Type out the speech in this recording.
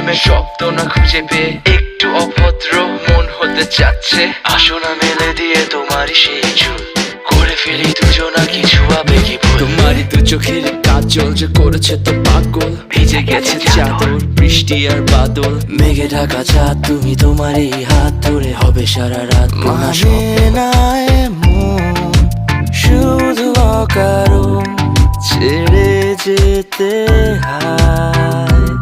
প্রেমের শব্দ না খুঁজে পেয়ে একটু অভদ্র মন হতে চাচ্ছে। আসো না মেলে দিয়ে তোমারই সেই চুল, করে ফেলি দুজনা কিছু আবেগী ভুল। তোমারই দু চোখের কাজল যে করেছে তো পাগল, ভিজে গেছে চাদর বৃষ্টি আর বাদল। মেঘে ঢাকা চাঁদ তুমি তোমারই হাত ধরে হবে সারা রাত। মানে না এমন শুধু অকারণ ছেড়ে যেতে হয়।